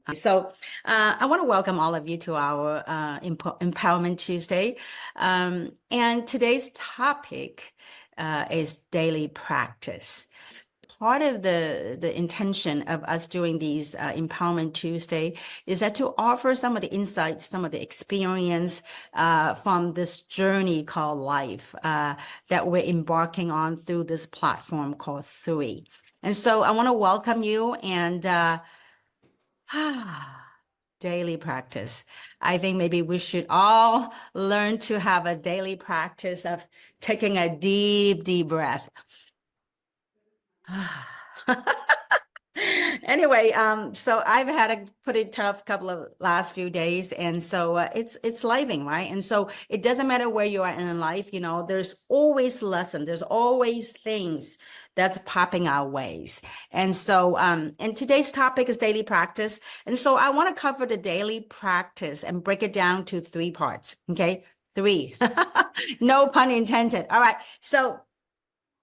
I want to welcome all of you to our Empowerment Tuesday. And today's topic is daily practice. Part of the intention of us doing these Empowerment Tuesday is that to offer some of the insights, some of the experience from this journey called life that we're embarking on through this platform called 3. And so I want to welcome you and daily practice. I think maybe we should all learn to have a daily practice of taking a deep, deep breath. Anyway, so I've had a pretty tough couple of last few days, and so it's living, right? And so it doesn't matter where you are in life, you know, there's always lesson, there's always things that's popping our ways. And so, and today's topic is daily practice, and so I want to cover the daily practice and break it down to 3 parts. Okay, 3, no pun intended. All right, so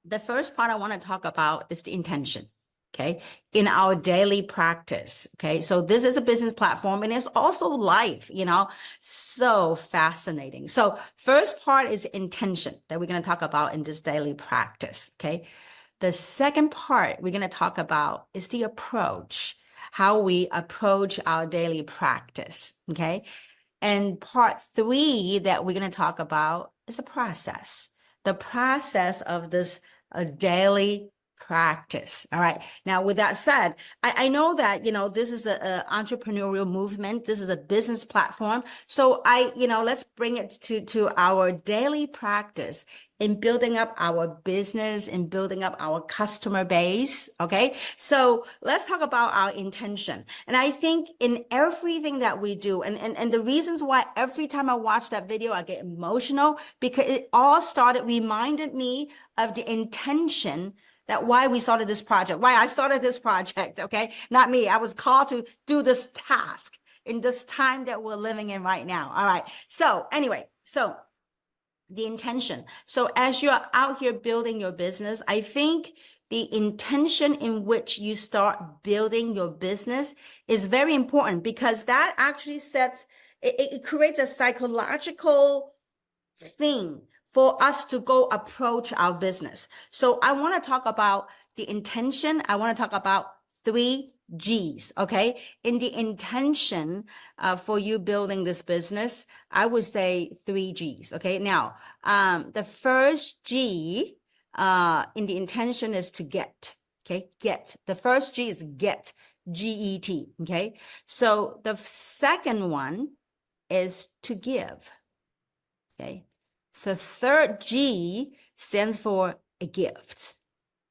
the first part I want to talk about is the intention. Okay, in our daily practice. Okay, so this is a business platform and it's also life, you know, so fascinating. So first part is intention that we're going to talk about in this daily practice. Okay, the second part we're going to talk about is the approach, how we approach our daily practice. Okay, and part 3 that we're going to talk about is the process of this daily practice. All right. Now, with that said, I know that, you know, this is an entrepreneurial movement. This is a business platform. So let's bring it to our daily practice in building up our business and building up our customer base. Okay. So let's talk about our intention. And I think in everything that we do, and the reasons why every time I watch that video, I get emotional, because it all reminded me of the intention that why we started this project, why I started this project, okay? Not me. I was called to do this task in this time that we're living in right now. All right. So anyway, so the intention. So as you're out here building your business, I think the intention in which you start building your business is very important, because that actually it creates a psychological thing for us to go approach our business. So I want to talk about the intention. I want to talk about 3 G's, okay? In the intention for you building this business, I would say 3 G's, okay? Now, the first G in the intention is to get, okay? Get. The first G is get, G-E-T, okay? So the second one is to give, okay? The third G stands for a gift.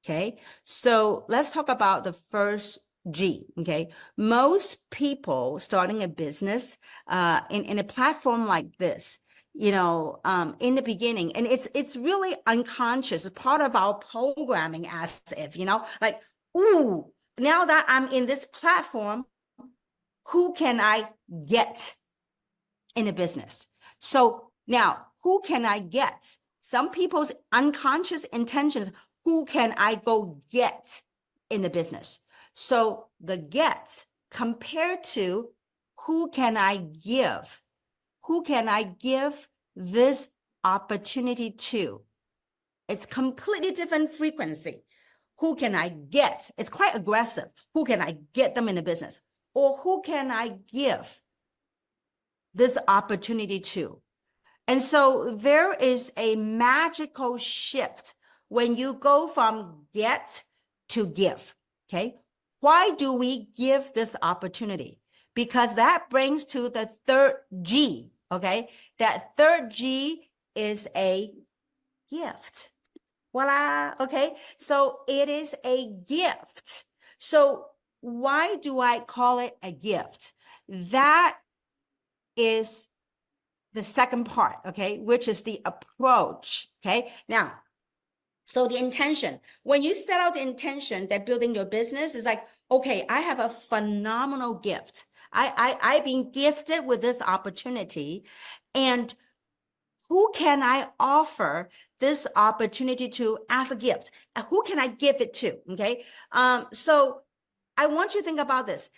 Okay, so let's talk about the first G. Okay, most people starting a business in a platform like this, you know, in the beginning, and it's really unconscious, it's part of our programming, as if, you know, like, ooh, now that I'm in this platform, who can I get in a business? So now, who can I get? Some people's unconscious intentions, who can I go get in the business? So the get compared to who can I give? Who can I give this opportunity to? It's completely different frequency. Who can I get? It's quite aggressive. Who can I get them in the business? Or who can I give this opportunity to? And so there is a magical shift when you go from get to give, okay? Why do we give this opportunity? Because that brings to the third G, okay? That third G is a gift. Voila, okay? So it is a gift. So why do I call it a gift? That is the second part, okay, which is the approach, okay? Now, so the intention, when you set out the intention that building your business is like, okay, I have a phenomenal gift. I've been gifted with this opportunity, and who can I offer this opportunity to as a gift? Who can I give it to, okay? So I want you to think about this.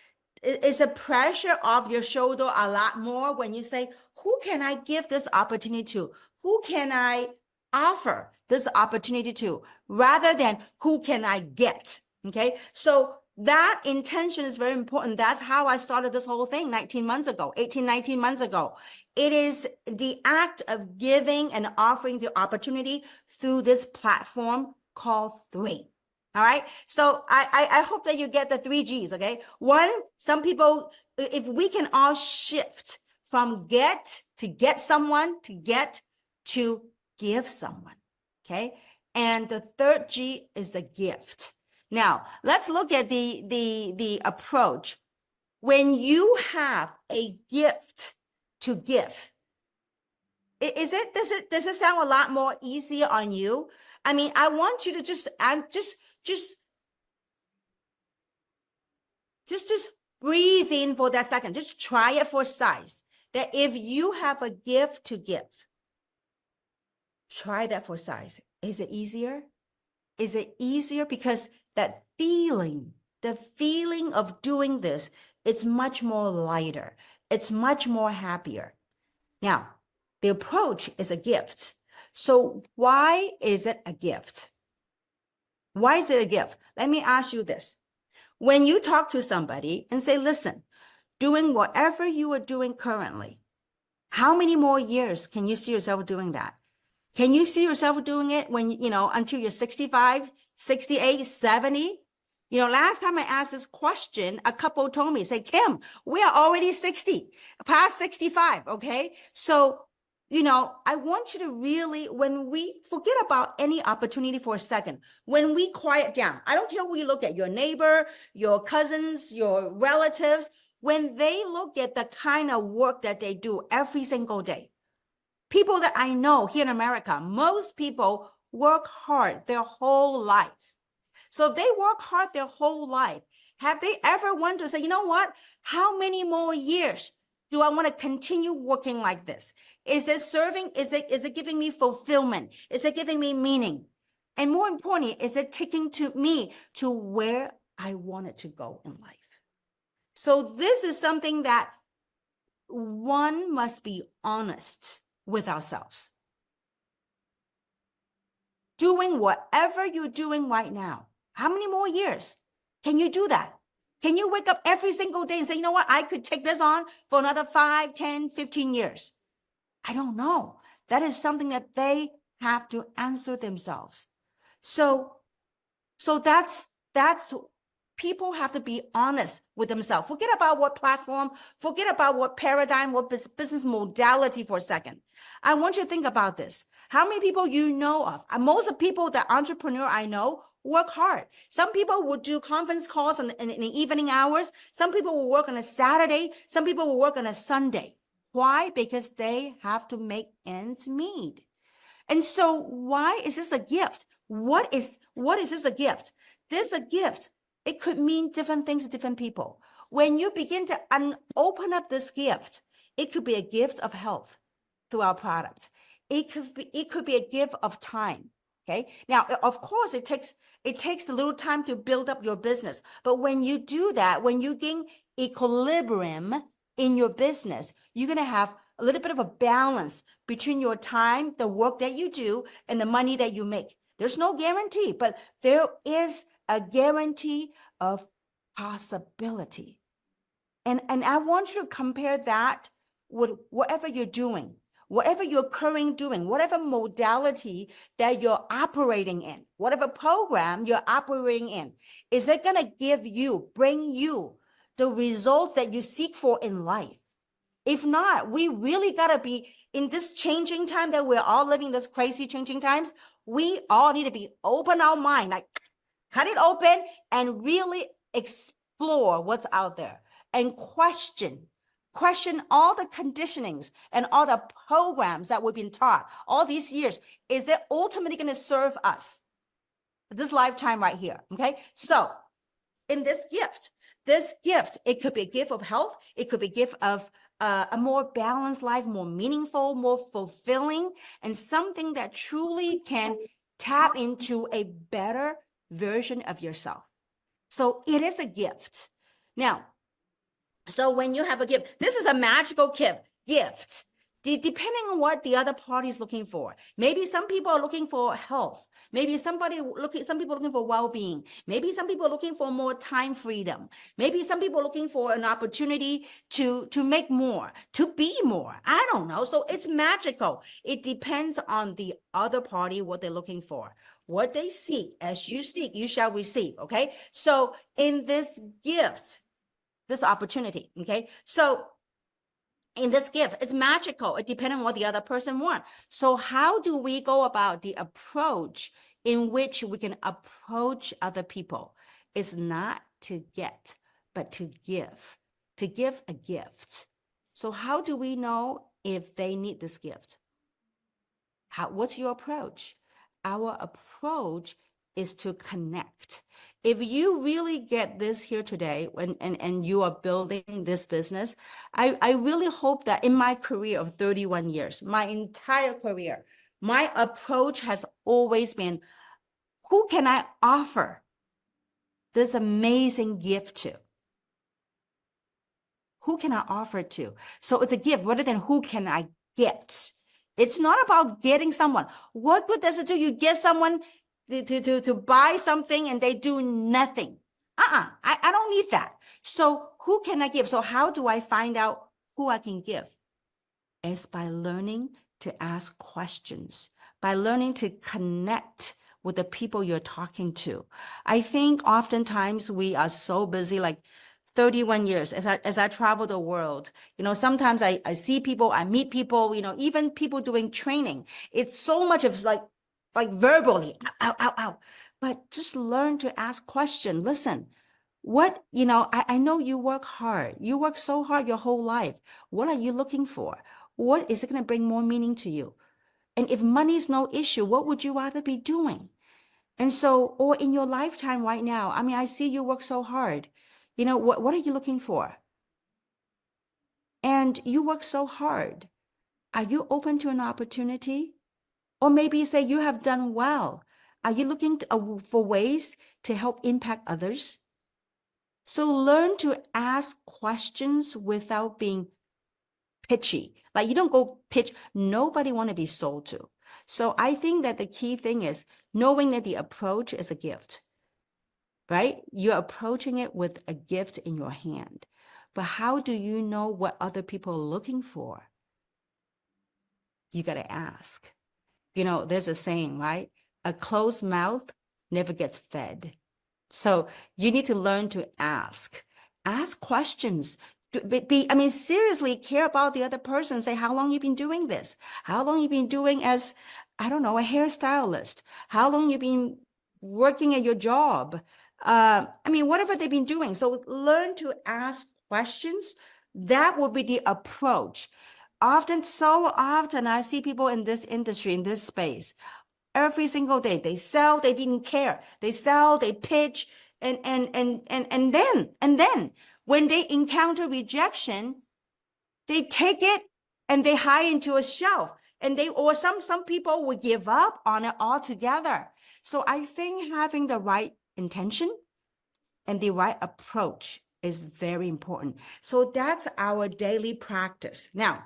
is the pressure off your shoulder a lot more when you say, who can I give this opportunity to? Who can I offer this opportunity to? Rather than who can I get? Okay. So that intention is very important. That's how I started this whole thing 19 months ago, 18, 19 months ago. It is the act of giving and offering the opportunity through this platform called Three. All right. So I hope that you get the 3 Gs. Okay. One, some people, if we can all shift from get to get someone to get to give someone. Okay. And the third G is a gift. Now let's look at the approach. When you have a gift to give, does it sound a lot more easier on you? I mean, I want you to just breathe in for that second. Just try it for size. That if you have a gift to give, try that for size. Is it easier? Is it easier? Because that feeling, the feeling of doing this, it's much more lighter. It's much more happier. Now, the approach is a gift. So why is it a gift? Why is it a gift? Let me ask you this. When you talk to somebody and say, listen, doing whatever you are doing currently, how many more years can you see yourself doing that? Can you see yourself doing it when, until you're 65, 68, 70? Last time I asked this question, a couple told me, say, Kim, we are already 60, past 65. Okay. So, I want you to really, when we forget about any opportunity for a second, when we quiet down, I don't care who you look at, your neighbor, your cousins, your relatives, when they look at the kind of work that they do every single day, people that I know here in America, most people work hard their whole life. So they work hard their whole life. Have they ever wondered to say, you know what? How many more years do I want to continue working like this? Is it serving? Is it giving me fulfillment? Is it giving me meaning? And more importantly, is it taking me to where I want it to go in life? So this is something that one must be honest with ourselves. Doing whatever you're doing right now. How many more years can you do that? Can you wake up every single day and say, you know what, I could take this on for another 5, 10, 15 years? I don't know. That is something that they have to answer themselves. So that's people have to be honest with themselves. Forget about what platform, forget about what paradigm, what business modality for a second. I want you to think about this. How many people you know of? Most of the people, the entrepreneur I know, work hard. Some people will do conference calls in the evening hours. Some people will work on a Saturday. Some people will work on a Sunday. Why? Because they have to make ends meet. And so why is this a gift? What is this a gift? This is a gift. It could mean different things to different people. When you begin to open up this gift, it could be a gift of health through our product. It could be a gift of time. Okay. Now, of course, it takes a little time to build up your business. But when you do that, when you gain equilibrium in your business, you're going to have a little bit of a balance between your time, the work that you do, and the money that you make. There's no guarantee, but there is a guarantee of possibility. And I want you to compare that with whatever you're doing, whatever you're currently doing, whatever modality that you're operating in, whatever program you're operating in. Is it going to bring you the results that you seek for in life? If not, we really got to be in this changing time that we're all living, this crazy changing times. We all need to be open our mind, like cut it open and really explore what's out there and question all the conditionings and all the programs that we've been taught all these years. Is it ultimately going to serve us this lifetime right here? Okay. So in this gift, it could be a gift of health. It could be a gift of a more balanced life, more meaningful, more fulfilling, and something that truly can tap into a better version of yourself. So it is a gift. Now, So when you have a gift, this is a magical gift. Depending on what the other party is looking for. Maybe some people are looking for health. Maybe some people are looking for well-being. Maybe some people are looking for more time freedom. Maybe some people are looking for an opportunity to make more, to be more. I don't know. So it's magical. It depends on the other party, what they're looking for. What they seek, as you seek, you shall receive. Okay. So in this gift, this opportunity. Okay. So in this gift, it's magical. It depends on what the other person wants. So how do we go about the approach in which we can approach other people? It's not to get, but to give a gift. So how do we know if they need this gift? What's your approach? Our approach is to connect. If you really get this here today and you are building this business, I really hope that in my career of 31 years, my entire career, my approach has always been, who can I offer this amazing gift to? Who can I offer it to? So it's a gift rather than who can I get? It's not about getting someone. What good does it do? You get someone to buy something and they do nothing. I don't need that. So who can I give? So how do I find out who I can give? It's by learning to ask questions, by learning to connect with the people you're talking to. I think oftentimes we are so busy, like 31 years as I travel the world, sometimes I see people, I meet people, even people doing training. It's so much of like verbally, ow, ow, ow. But just learn to ask questions. Listen, I know you work hard. You work so hard your whole life. What are you looking for? What is it going to bring more meaning to you? And if money is no issue, what would you rather be doing? And so, or in your lifetime right now, I mean, I see you work so hard. What are you looking for? And you work so hard. Are you open to an opportunity? Or maybe you say you have done well. Are you looking for ways to help impact others? So learn to ask questions without being pitchy. Like you don't go pitch. Nobody want to be sold to. So I think that the key thing is knowing that the approach is a gift, right? You're approaching it with a gift in your hand. But how do you know what other people are looking for? You got to ask. There's a saying, right? A closed mouth never gets fed. So you need to learn to ask. Ask questions. I mean, seriously care about the other person. Say, how long you been doing this? How long you been doing as, I don't know, a hairstylist? How long you been working at your job? I mean, whatever they've been doing. So learn to ask questions. That will be the approach. So often, I see people in this industry, in this space, every single day. They sell, they didn't care. They sell, they pitch, and then when they encounter rejection, they take it and they hide into a shelf. And some people would give up on it altogether. So I think having the right intention and the right approach is very important. So that's our daily practice. Now,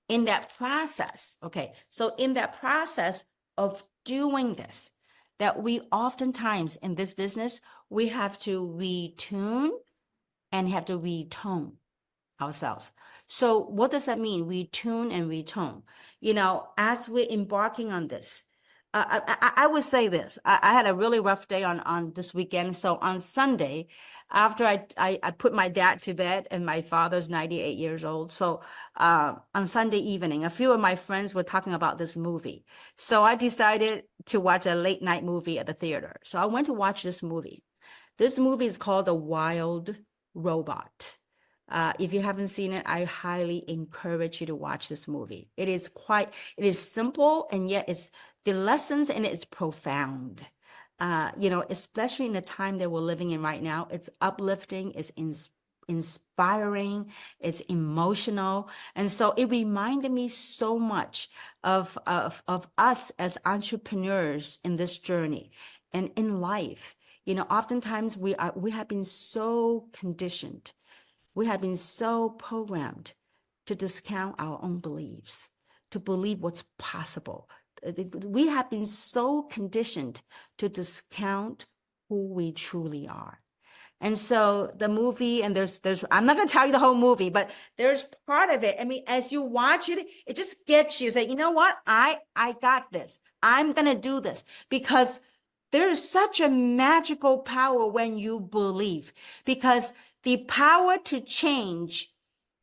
in that process, okay, so in that process of doing this, that we oftentimes in this business, we have to retune and have to retone ourselves. So what does that mean? Retune and retone. As we're embarking on this, I would say this. I had a really rough day on this weekend. So on Sunday, after I put my dad to bed, and my father's 98 years old. So on Sunday evening, a few of my friends were talking about this movie. So I decided to watch a late night movie at the theater. So I went to watch this movie. This movie is called The Wild Robot. If you haven't seen it, I highly encourage you to watch this movie. It is simple, and yet the lessons in it is profound. Especially in the time that we're living in right now, it's uplifting, it's inspiring, it's emotional. And so it reminded me so much of us as entrepreneurs in this journey and in life. Oftentimes we have been so conditioned we have been so programmed to discount our own beliefs, to believe what's possible. We have been so conditioned to discount who we truly are. And so the movie, and there's, I'm not going to tell you the whole movie, but there's part of it. I mean, as you watch it, it just gets you. Say, you know what? I got this. I'm going to do this, because there is such a magical power when you believe, because the power to change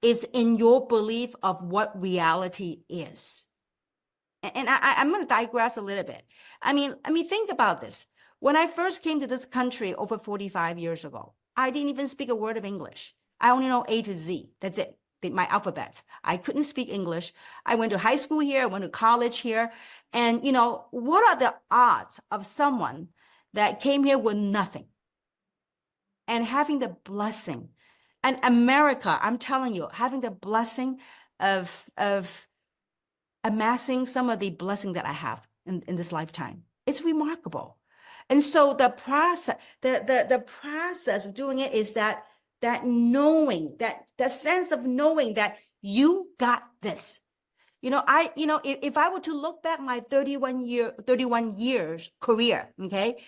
is in your belief of what reality is. And I'm going to digress a little bit. I mean, think about this. When I first came to this country over 45 years ago, I didn't even speak a word of English. I only know A to Z. That's it. My alphabet. I couldn't speak English. I went to high school here. I went to college here. And, what are the odds of someone that came here with nothing and having the blessing? And America, I'm telling you, having the blessing of amassing some of the blessing that I have in this lifetime. It's remarkable. And so the process of doing it is that knowing, that sense of knowing that you got this. If I were to look back my 31 years career, okay,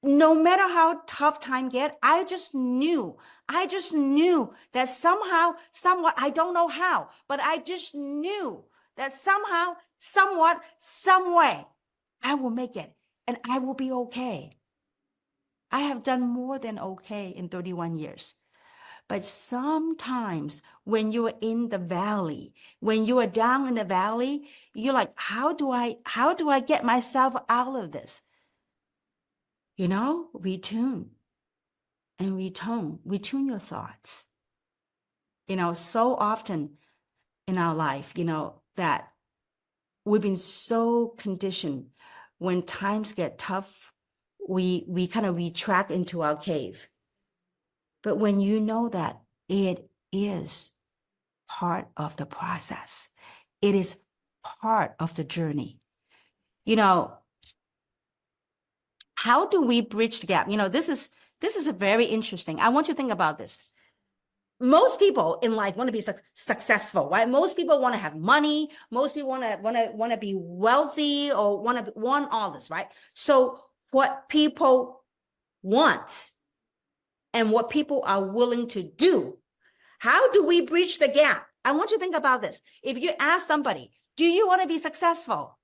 no matter how tough time get, I just knew that somehow, somewhat, I don't know how, but I just knew that somehow, somewhat, some way, I will make it and I will be okay. I have done more than okay in 31 years. But sometimes when you're in the valley, when you are down in the valley, you're like, how do I get myself out of this? Retune and retune your thoughts. So often in our life, that we've been so conditioned when times get tough, we kind of retract into our cave. But when you know that it is part of the process, it is part of the journey. How do we bridge the gap? This is a very interesting. I want you to think about this. Most people in life want to be successful, right? Most people want to have money. Most people want to be wealthy, or want all this, right? So what people want and what people are willing to do, how do we bridge the gap? I want you to think about this. If you ask somebody, do you want to be successful?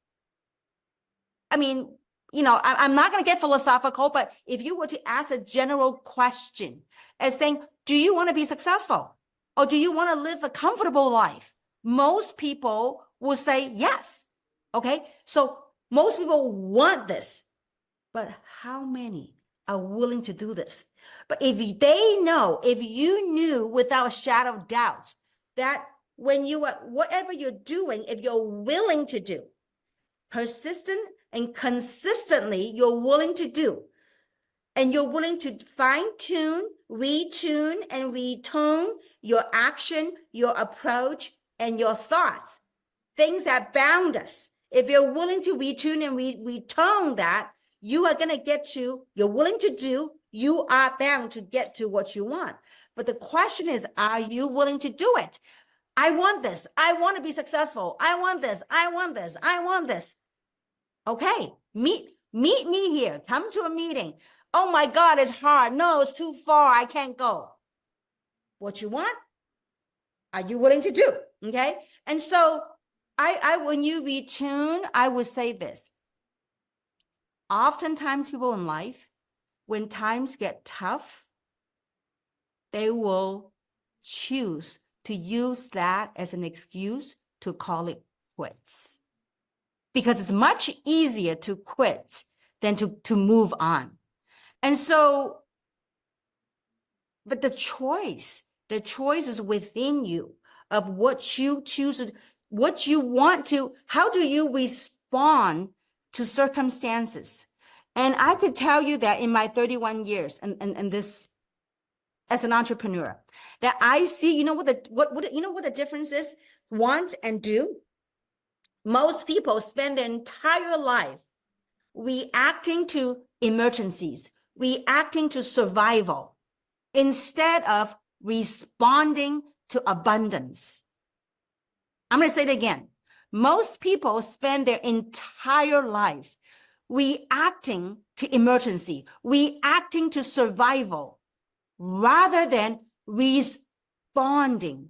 I mean, I'm not going to get philosophical, but if you were to ask a general question as saying, do you want to be successful? Or do you want to live a comfortable life? Most people will say yes. Okay. So most people want this, but how many are willing to do this? But if you knew without a shadow of doubt that when you are, whatever you're doing, if you're willing to do, persistent and consistently, you're willing to do, and you're willing to fine tune, retune, and retone your action, your approach, and your thoughts, things that bound us. If you're willing to retune and retone that, you are going to get to, you're willing to do, you are bound to get to what you want. But the question is, are you willing to do it? I want this. I want to be successful. I want this. I want this. I want this. Okay, meet me here. Come to a meeting. Oh my God, it's hard. No, it's too far. I can't go. What you want, are you willing to do? Okay. And so when you retune, I would say this. Oftentimes people in life, when times get tough, they will choose to use that as an excuse to call it quits. Because it's much easier to quit than to move on. And so, but the choice is within you of what you choose, what you want to, how do you respond to circumstances? And I could tell you that in my 31 years and this as an entrepreneur, that I see, you know what the difference is? Want and do. Most people spend their entire life reacting to emergencies, reacting to survival. instead of responding to abundance. I'm going to say it again. Most people spend their entire life reacting to emergency, reacting to survival, rather than responding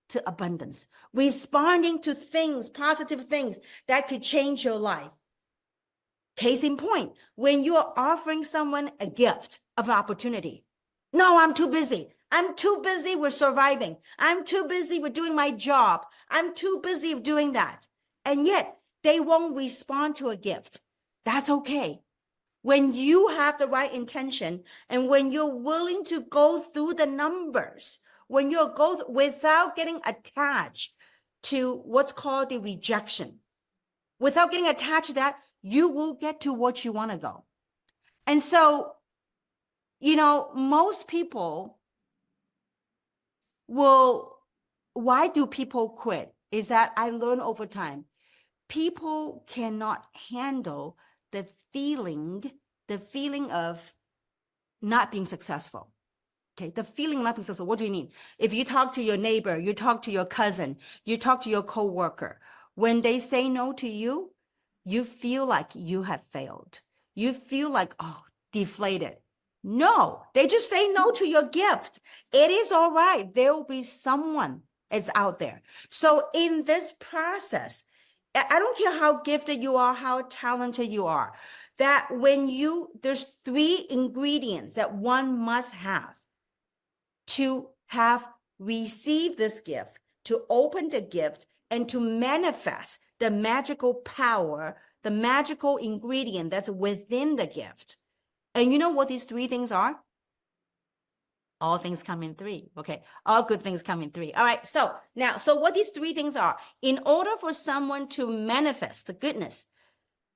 to abundance, responding to things, positive things that could change your life. Case in point, when you are offering someone a gift of an opportunity, no, I'm too busy. I'm too busy with surviving. I'm too busy with doing my job. I'm too busy with doing that. And yet they won't respond to a gift. That's okay. When you have the right intention and when you're willing to go through the numbers, when you go without getting attached to what's called the rejection, without getting attached to that, you will get to what you want to go. And so, most people why do people quit? Is that I learn over time. People cannot handle the feeling of not being successful. Okay, the feeling of not being successful. What do you mean? If you talk to your neighbor, you talk to your cousin, you talk to your coworker, when they say no to you, you feel like you have failed. You feel like, oh, deflated. No, they just say no to your gift. It is all right. There will be someone that's out there. So in this process, I don't care how gifted you are, how talented you are, that there's 3 ingredients that one must have to have received this gift, to open the gift, and to manifest the magical power, the magical ingredient that's within the gift. And you know what these 3 things are? All things come in 3. Okay. All good things come in 3. All right. So what these 3 things are, in order for someone to manifest the goodness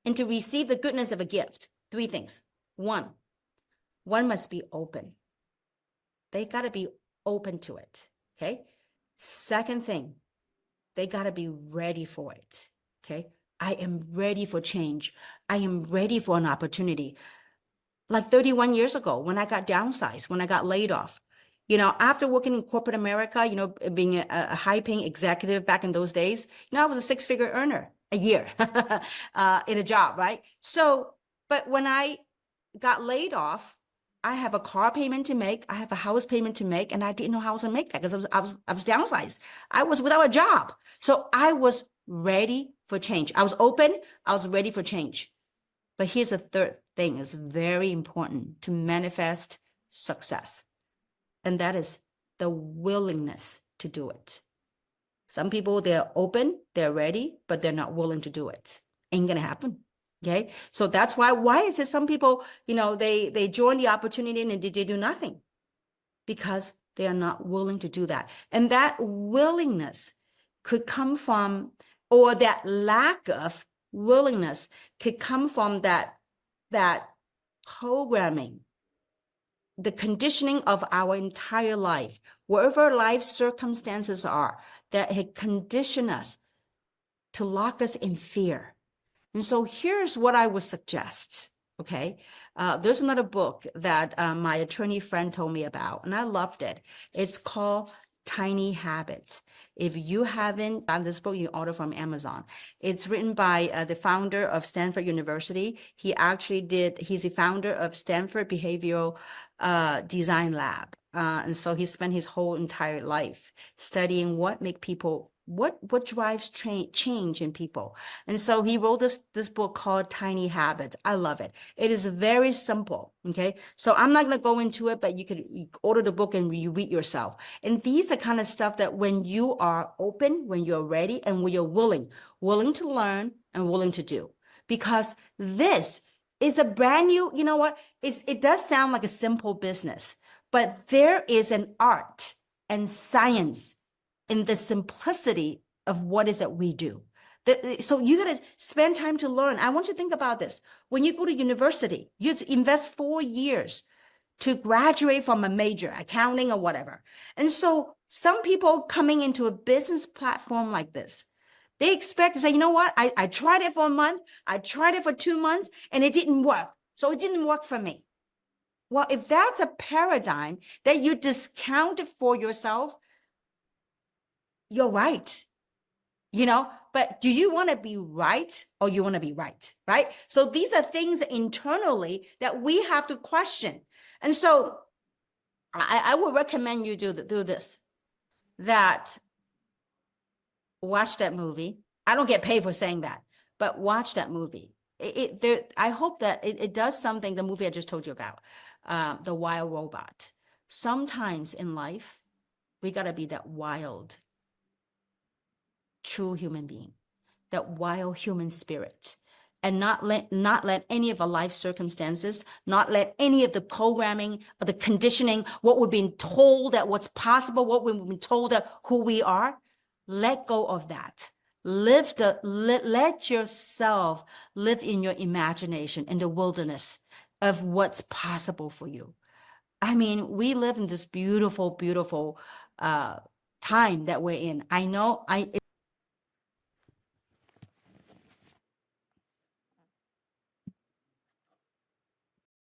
and to receive the goodness of a gift, 3 things. One must be open. They got to be open to it. Okay. Second thing, they got to be ready for it. Okay. I am ready for change. I am ready for an opportunity. Like 31 years ago, when I got downsized, when I got laid off, after working in corporate America, being a high paying executive back in those days, I was a 6-figure earner a year in a job, right? So, but when I got laid off, I have a car payment to make, I have a house payment to make, and I didn't know how I was gonna make that because I was downsized. I was without a job. So I was ready for change. I was open, I was ready for change. But here's a third thing is very important to manifest success. And that is the willingness to do it. Some people, they're open, they're ready, but they're not willing to do it. Ain't gonna happen. Okay. So that's why is it some people, they join the opportunity and they do nothing because they are not willing to do that. And that willingness could come from, or that lack of willingness could come from that programming, the conditioning of our entire life, wherever life circumstances are, that had conditioned us to lock us in fear. And so here's what I would suggest. Okay. There's another book that my attorney friend told me about, and I loved it. It's called Tiny Habits. If you haven't found this book, you order from Amazon. It's written by the founder of Stanford University. He's the founder of Stanford Behavioral Design Lab. And so he spent his whole entire life studying what drives change in people. And so he wrote this book called Tiny Habits. I love it. It is very simple. Okay. So I'm not going to go into it, but you could order the book and read yourself. And these are kind of stuff that when you are open, when you're ready, and when you're willing to learn and willing to do, because this is a brand new, it does sound like a simple business, but there is an art and science in the simplicity of what is it we do. So you got to spend time to learn. I want you to think about this. When you go to university, you invest 4 years to graduate from a major, accounting or whatever. And so some people coming into a business platform like this, they expect to say, you know what? I tried it for a month. I tried it for 2 months and it didn't work. So it didn't work for me. Well, if that's a paradigm that you discounted for yourself, you're right. But do you want to be right or you want to be right? Right. So these are things internally that we have to question. And so I would recommend you do this, that watch that movie. I don't get paid for saying that, but watch that movie. I hope that it does something, the movie I just told you about, the wild robot. Sometimes in life, we got to be that wild, true human being, that wild human spirit, and not let any of our life circumstances, not let any of the programming or the conditioning, what we've been told that what's possible, what we've been told that who we are, let go of that. Let yourself live in your imagination in the wilderness of what's possible for you. I mean, we live in this beautiful, beautiful time that we're in. I know